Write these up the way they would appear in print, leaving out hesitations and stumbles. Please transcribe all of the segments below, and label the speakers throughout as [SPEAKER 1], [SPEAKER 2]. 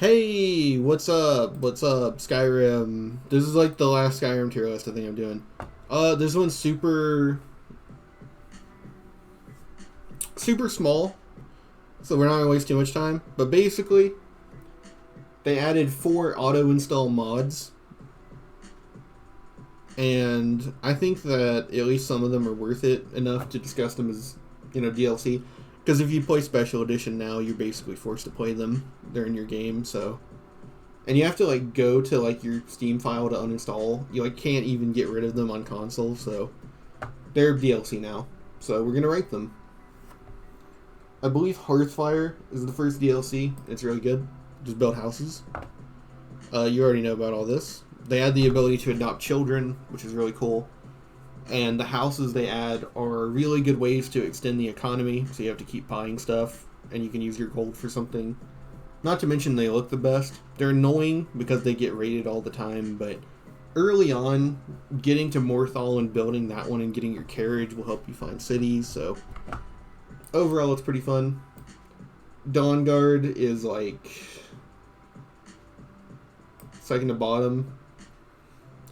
[SPEAKER 1] Hey, what's up? What's up, Skyrim? This is like the last Skyrim tier list I think I'm doing. This one's super small, so we're not gonna waste too much time. But basically, they added 4 auto install mods, and I think that at least some of them are worth it enough to discuss them as DLC. Because if you play Special Edition now, you're basically forced to play them. They're in your game, so. And you have to like go to like your Steam file to uninstall. You like can't even get rid of them on console, so they're DLC now. So we're gonna rank them. I believe Hearthfire is the first DLC. It's really good. Just build houses. You already know about all this. They add the ability to adopt children, which is really cool. And the houses they add are really good ways to extend the economy, so you have to keep buying stuff, and you can use your gold for something. Not to mention they look the best. They're annoying because they get raided all the time, but early on, getting to Morthal and building that one and getting your carriage will help you find cities, so overall it's pretty fun. Dawnguard is like second to bottom.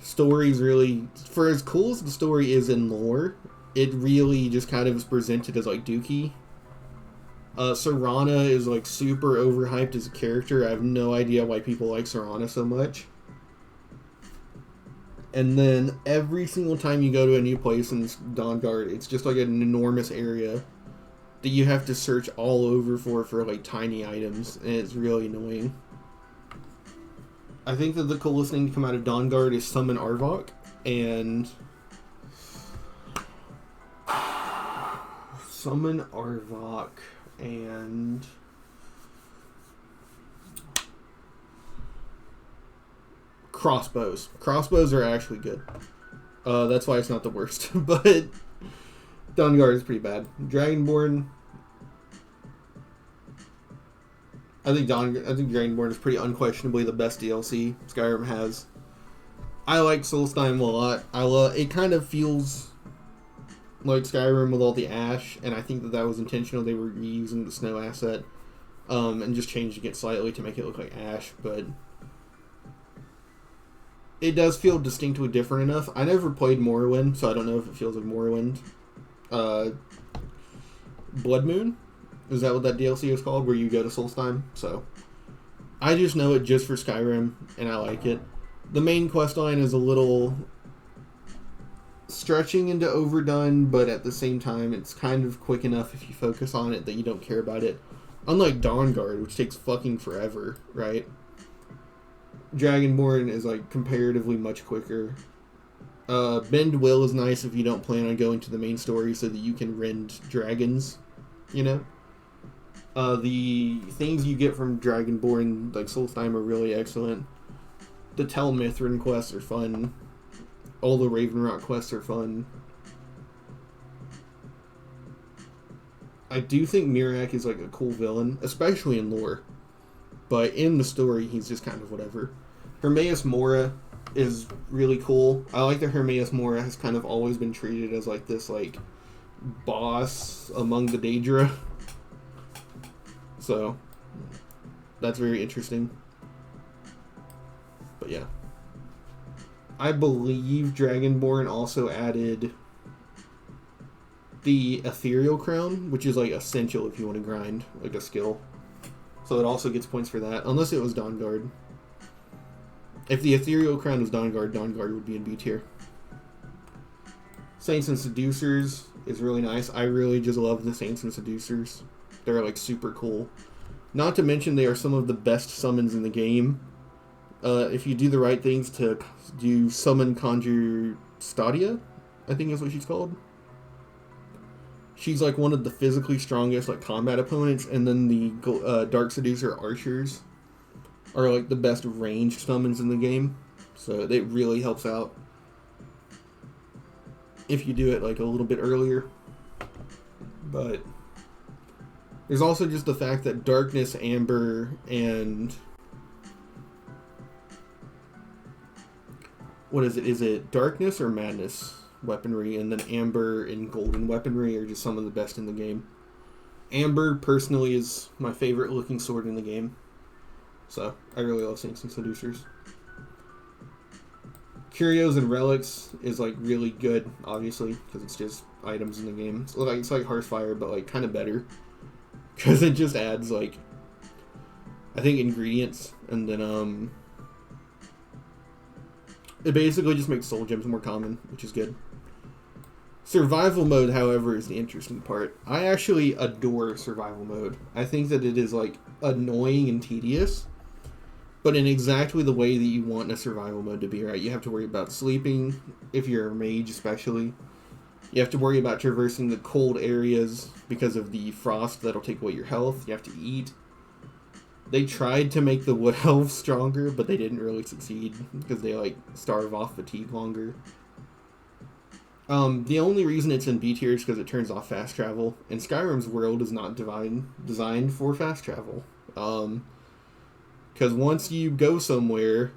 [SPEAKER 1] Story's really, for as cool as the story is in lore, it really just kind of is presented as like Dookie. Serana is like super overhyped as a character. I have no idea why people like Serana so much. And then every single time you go to a new place in Dawnguard, it's just like an enormous area that you have to search all over for like tiny items, and it's really annoying. I think that the coolest thing to come out of Dawnguard is Summon Arvok, and crossbows. Crossbows are actually good. That's why it's not the worst, but Dawnguard is pretty bad. Dragonborn. I think Dragonborn is pretty unquestionably the best DLC Skyrim has. I like Solstheim a lot. It kind of feels like Skyrim with all the ash, and I think that was intentional. They were reusing the snow asset, and just changing it slightly to make it look like ash, but it does feel distinctly different enough. I never played Morrowind, so I don't know if it feels like Morrowind. Blood Moon? Is that what that DLC is called, where you go to Solstheim? So, I just know it just for Skyrim, and I like it. The main questline is a little stretching into overdone, but at the same time, it's kind of quick enough if you focus on it that you don't care about it. Unlike Dawnguard, which takes fucking forever, right? Dragonborn is, like, comparatively much quicker. Bend Will is nice if you don't plan on going to the main story so that you can rend dragons, you know? The things you get from Dragonborn, like Solstheim, are really excellent. The Tel Mithryn quests are fun. All the Ravenrock quests are fun. I do think Mirak is like a cool villain, especially in lore. But in the story, he's just kind of whatever. Hermaeus Mora is really cool. I like that Hermaeus Mora has kind of always been treated as like this like boss among the Daedra. So, that's very interesting. But yeah. I believe Dragonborn also added the Ethereal Crown, which is like essential if you want to grind, like a skill. So it also gets points for that, unless it was Dawnguard. If the Ethereal Crown was Dawnguard, Dawnguard would be in B tier. Saints and Seducers is really nice. I really just love the Saints and Seducers. They're like super cool. Not to mention they are some of the best summons in the game. If you do the right things to do Summon Conjure Stadia, I think is what she's called. She's like one of the physically strongest like combat opponents, and then the Dark Seducer Archers are like the best ranged summons in the game. So it really helps out if you do it like a little bit earlier. But there's also just the fact that Darkness, Amber, and what is it? Is it Darkness or Madness weaponry? And then Amber and Golden weaponry are just some of the best in the game. Amber, personally, is my favorite looking sword in the game. So I really love Saints and Seducers. Curios and Relics is like really good, obviously, because it's just items in the game. It's like Hearthfire, but like kind of better, because it just adds like, I think, ingredients, and then it basically just makes soul gems more common, which is good. Survival mode, however, is the interesting part. I actually adore survival mode. I think that it is like annoying and tedious, but in exactly the way that you want a survival mode to be, right? You have to worry about sleeping, if you're a mage especially. You have to worry about traversing the cold areas because of the frost that'll take away your health. You have to eat. They tried to make the wood elves stronger, but they didn't really succeed because they like starve off fatigue longer. The only reason it's in B tier is because it turns off fast travel, and Skyrim's world is not designed for fast travel. Because once you go somewhere,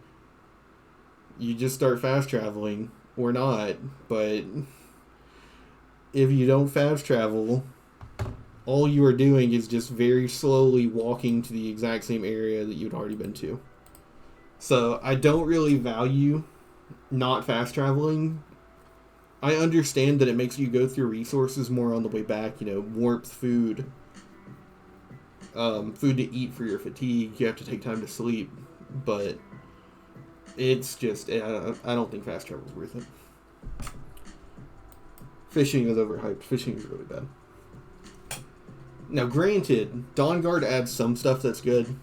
[SPEAKER 1] you just start fast traveling, or not, but if you don't fast travel, all you are doing is just very slowly walking to the exact same area that you'd already been to. So I don't really value not fast traveling. I understand that it makes you go through resources more on the way back, you know, warmth, food, food to eat for your fatigue, you have to take time to sleep, but it's just, I don't think fast travel is worth it. Fishing is overhyped. Fishing is really bad. Now, granted, Dawnguard adds some stuff that's good.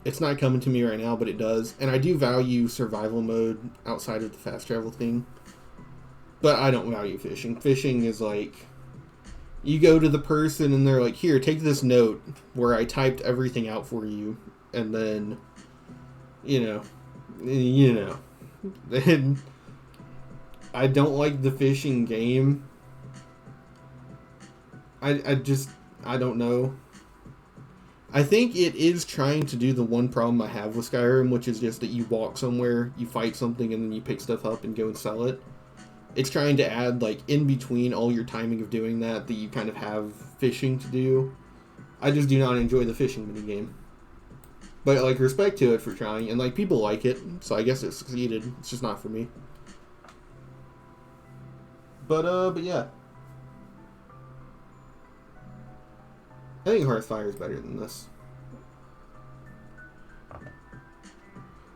[SPEAKER 1] It's not coming to me right now, but it does. And I do value survival mode outside of the fast travel thing. But I don't value fishing. Fishing is like, you go to the person and they're like, here, take this note where I typed everything out for you. And then, you know. Then I don't like the fishing game. I don't know. I think it is trying to do the one problem I have with Skyrim, which is just that you walk somewhere, you fight something, and then you pick stuff up and go and sell it. It's trying to add, like, in between all your timing of doing that you kind of have fishing to do. I just do not enjoy the fishing minigame. But, like, respect to it for trying, and, like, people like it, so I guess it succeeded. It's just not for me. But yeah. I think Hearthfire is better than this.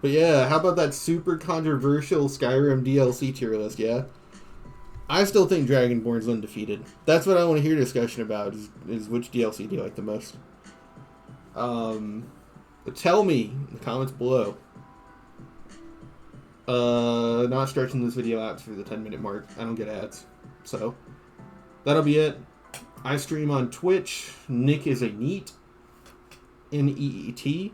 [SPEAKER 1] But yeah, how about that super controversial Skyrim DLC tier list, yeah? I still think Dragonborn's undefeated. That's what I want to hear discussion about, is which DLC do you like the most? But tell me in the comments below. Not stretching this video out for the 10-minute mark. I don't get ads. So, that'll be it. I stream on Twitch. Nick is a neat. N-E-E-T.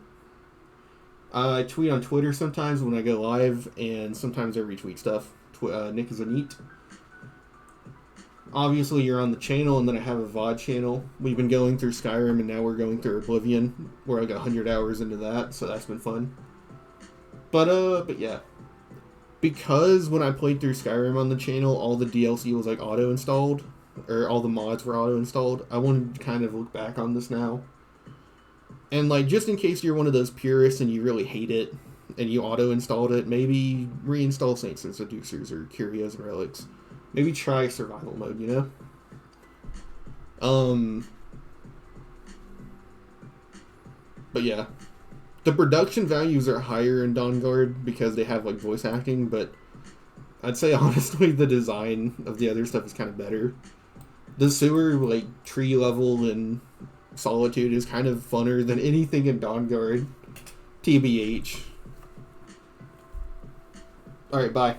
[SPEAKER 1] I tweet on Twitter sometimes when I go live, and sometimes I retweet stuff. Nick is a neat. Obviously, you're on the channel, and then I have a VOD channel. We've been going through Skyrim, and now we're going through Oblivion, where I got 100 hours into that, so that's been fun. But yeah. Because when I played through Skyrim on the channel, all the DLC was like auto-installed, or all the mods were auto-installed. I wanted to kind of look back on this now. And like, just in case you're one of those purists and you really hate it, and you auto-installed it, maybe reinstall Saints and Seducers or Curios and Relics. Maybe try survival mode, you know? But yeah. The production values are higher in Dawnguard because they have like voice acting, but I'd say honestly the design of the other stuff is kind of better. The sewer, like, tree level in Solitude is kind of funner than anything in Dawnguard. TBH. Alright, bye.